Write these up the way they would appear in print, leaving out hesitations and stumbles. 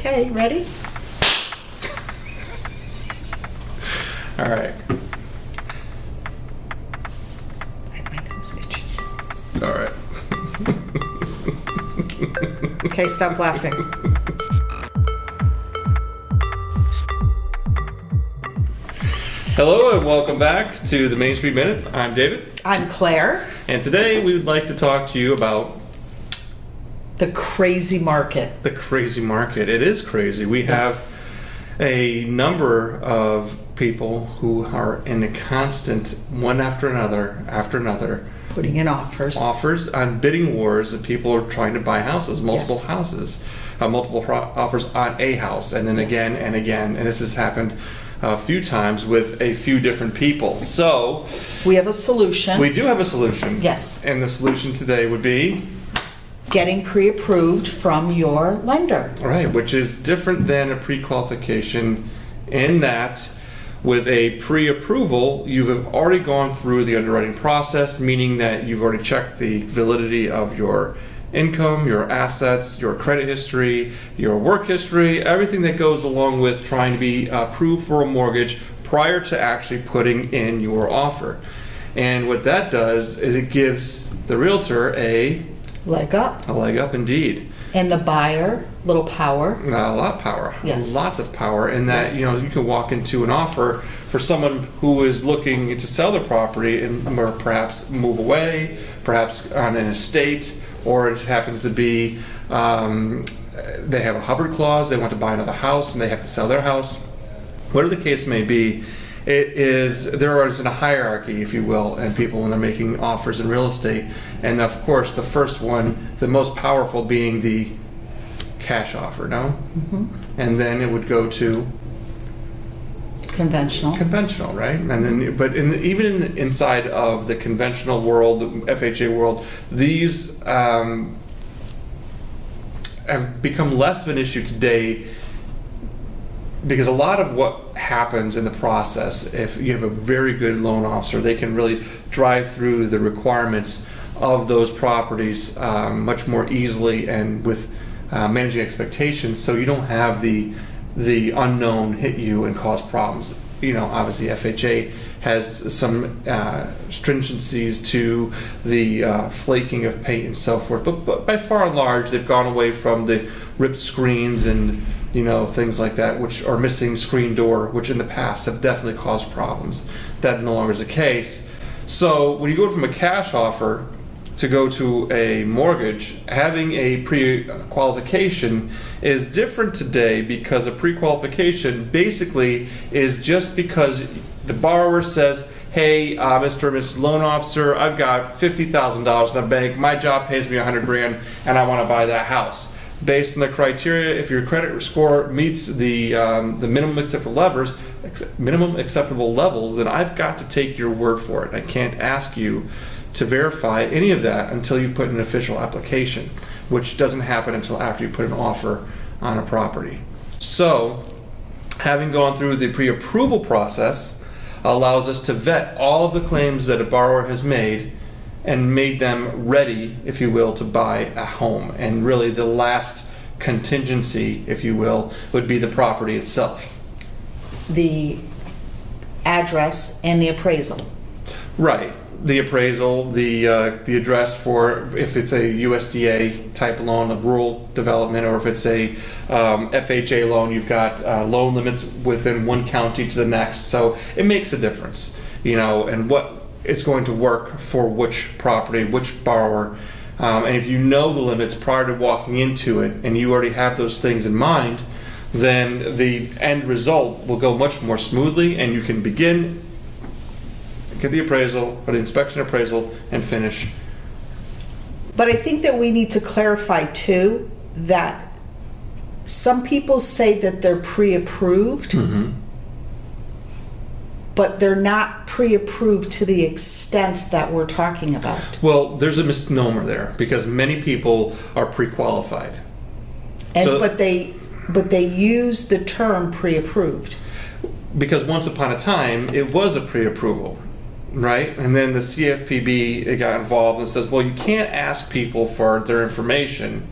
Okay, ready? All right. My nose itches. All right. Okay, stop laughing. Hello and welcome back to the Main Street Minute. I'm David. I'm Claire. And today we would like to talk to you about The crazy market. the crazy market. It is crazy. We Yes. have a number of people who are in a constant, one after another, Putting in offers. offers on bidding wars that people are trying to buy houses, multiple Yes. houses, multiple offers on a house, and then Yes. again and again. And this has happened a few times with a few different people. So We have a solution. we do have a solution. Yes. And the solution today would be, Getting pre-approved from your lender. right, which is different than a pre-qualification in that with a pre-approval, you've already gone through the underwriting process, meaning that you've already checked the validity of your income, your assets, your credit history, your work history, everything that goes along with trying to be approved for a mortgage prior to actually putting in your offer. And what that does is it gives the realtor a Leg up. leg up indeed. And the buyer, little power. A lot of power. Yes. Lots of power in that, Yes. you can walk into an offer for someone who is looking to sell their property and or perhaps move away, perhaps on an estate, or it happens to be they have a Hubbard clause, they want to buy another house and they have to sell their house. Whatever the case may be, there is a hierarchy, if you will, and people when they're making offers in real estate. And of course, the first one, the most powerful being the cash offer, no? Mm-hmm. And then it would go to Conventional. conventional, right? And then, but inside of the conventional world, the FHA world, these have become less of an issue today because a lot of what happens in the process, if you have a very good loan officer, they can really drive through the requirements of those properties much more easily and with managing expectations, so you don't have the unknown hit you and cause problems. Obviously FHA has some stringencies to the flaking of paint and so forth, but by far and large they've gone away from the ripped screens and things like that, which are missing screen door, which in the past have definitely caused problems. That no longer is the case. So when you go from a cash offer to go to a mortgage, having a pre-qualification is different today because a pre-qualification basically is just because the borrower says, hey, Mr. or Mrs. Loan Officer, I've got $50,000 in the bank, my job pays me $100,000 and I want to buy that house. Based on the criteria, if your credit score meets the minimum acceptable levels, then I've got to take your word for it. I can't ask you to verify any of that until you put in an official application, which doesn't happen until after you put an offer on a property. So, having gone through the pre-approval process allows us to vet all of the claims that a borrower has made and made them ready, if you will, to buy a home. And really the last contingency, if you will, would be the property itself. The address and the appraisal. Right. The appraisal, the address for if it's a USDA type loan, a rural development, or if it's a FHA loan, you've got loan limits within one county to the next. So it makes a difference, and what it's going to work for which property, which borrower. And if you know the limits prior to walking into it and you already have those things in mind, then the end result will go much more smoothly and you can begin, get the appraisal or the inspection appraisal and finish. But I think that we need to clarify too that some people say that they're pre-approved, but they're not pre-approved to the extent that we're talking about. Well, there's a misnomer there because many people are pre-qualified. But they use the term pre-approved. Because once upon a time, it was a pre-approval, right? And then the CFPB got involved and says, well, you can't ask people for their information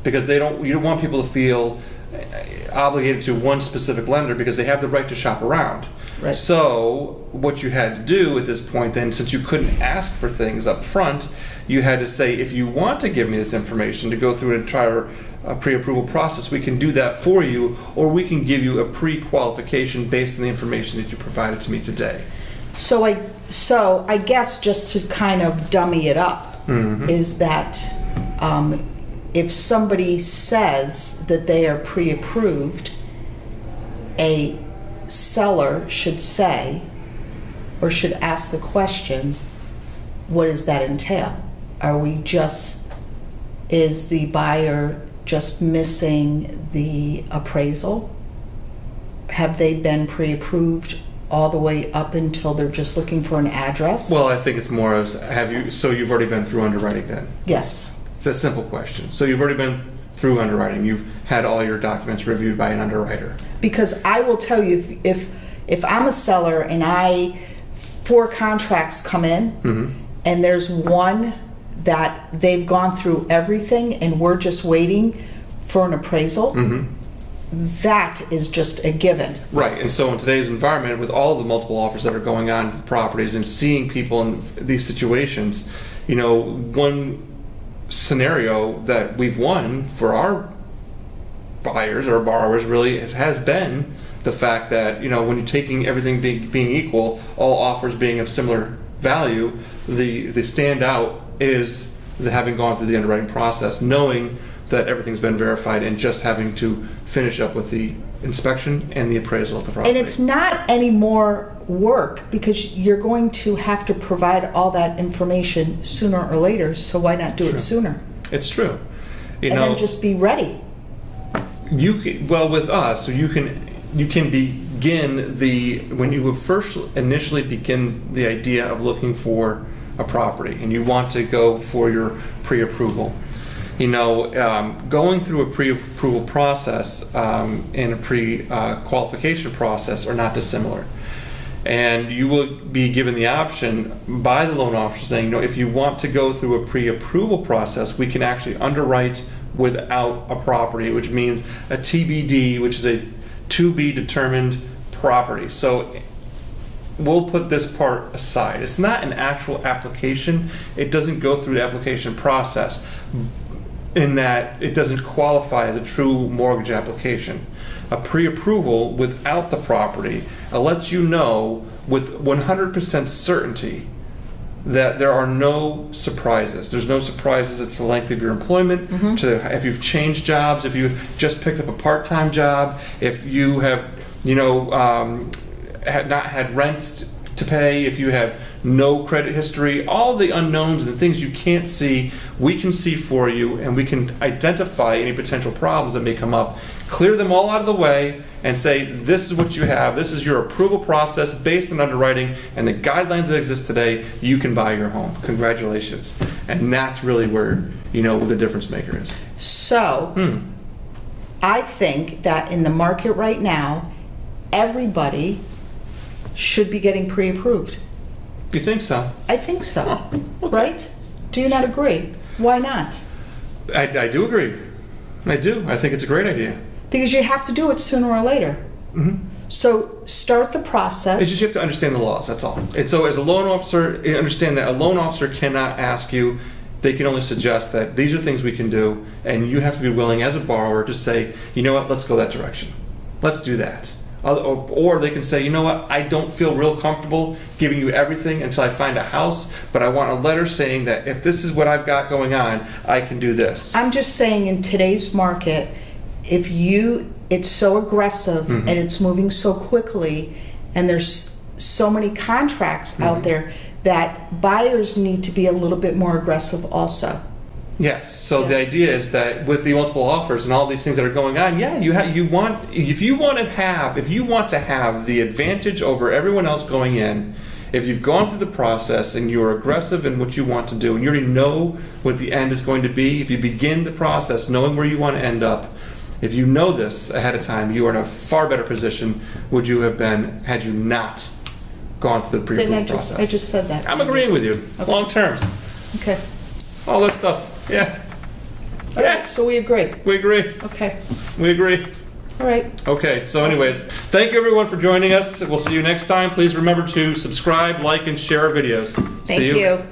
because you don't want people to feel obligated to one specific lender because they have the right to shop around. Right. So what you had to do at this point then, since you couldn't ask for things up front, you had to say, if you want to give me this information to go through an entire pre-approval process, we can do that for you, or we can give you a pre-qualification based on the information that you provided to me today. So I guess just to kind of dummy it up, is that if somebody says that they are pre-approved, a seller should say, or should ask the question, what does that entail? Is the buyer just missing the appraisal? Have they been pre-approved all the way up until they're just looking for an address? Well, I think it's more of, so you've already been through underwriting then? Yes. It's a simple question. So you've already been through underwriting. You've had all your documents reviewed by an underwriter. Because I will tell you, if I'm a seller and 4 contracts come in, and there's one that they've gone through everything and we're just waiting for an appraisal, that is just a given. Right. And so in today's environment, with all of the multiple offers that are going on to properties and seeing people in these situations, one scenario that we've won for our buyers or borrowers really has been the fact that, when you're taking everything being equal, all offers being of similar value, the standout is the having gone through the underwriting process, knowing that everything's been verified, and just having to finish up with the inspection and the appraisal of the property. And it's not any more work because you're going to have to provide all that information sooner or later, so why not do it sooner? It's true. Then just be ready. With us, so you can begin when you first initially begin the idea of looking for a property and you want to go for your pre-approval. Going through a pre-approval process and a pre-qualification process are not dissimilar. And you will be given the option by the loan officer saying, if you want to go through a pre-approval process, we can actually underwrite without a property, which means a TBD, which is a to be determined property. So we'll put this part aside. It's not an actual application. It doesn't go through the application process in that it doesn't qualify as a true mortgage application. A pre-approval without the property lets you know with 100% certainty that there are no surprises. There's no surprises as to the length of your employment, to if you've changed jobs, if you just picked up a part-time job, if you have, had not had rents to pay, if you have no credit history, all the unknowns and the things you can't see, we can see for you, and we can identify any potential problems that may come up, clear them all out of the way, and say, this is what you have, this is your approval process based on underwriting and the guidelines that exist today, you can buy your home. Congratulations. And that's really where, the difference maker is. So, I think that in the market right now, everybody should be getting pre-approved. You think so? I think so. Okay. Right? Do you not agree? Why not? I do agree. I do. I think it's a great idea. Because you have to do it sooner or later. So start the process. It's just you have to understand the laws, that's all. And so as a loan officer, you understand that a loan officer cannot ask you, they can only suggest that these are things we can do, and you have to be willing as a borrower to say, you know what, let's go that direction. Let's do that. Or they can say, you know what, I don't feel real comfortable giving you everything until I find a house, but I want a letter saying that if this is what I've got going on, I can do this. I'm just saying in today's market, it's so aggressive and it's moving so quickly, and there's so many contracts out there that buyers need to be a little bit more aggressive also. Yes. So the idea is that with the multiple offers and all these things that are going on, if you want to have the advantage over everyone else going in, if you've gone through the process and you're aggressive in what you want to do and you already know what the end is going to be, if you begin the process knowing where you want to end up, if you know this ahead of time, you are in a far better position would you have been had you not gone through the pre-approval process. I just said that. I'm agreeing with you. Okay. Long terms. Okay. All that stuff. Yeah. All right, so we agree. We agree. Okay. We agree. All right. Okay, so anyways, thank you everyone for joining us. We'll see you next time. Please remember to subscribe, like, and share our videos. Thank See you.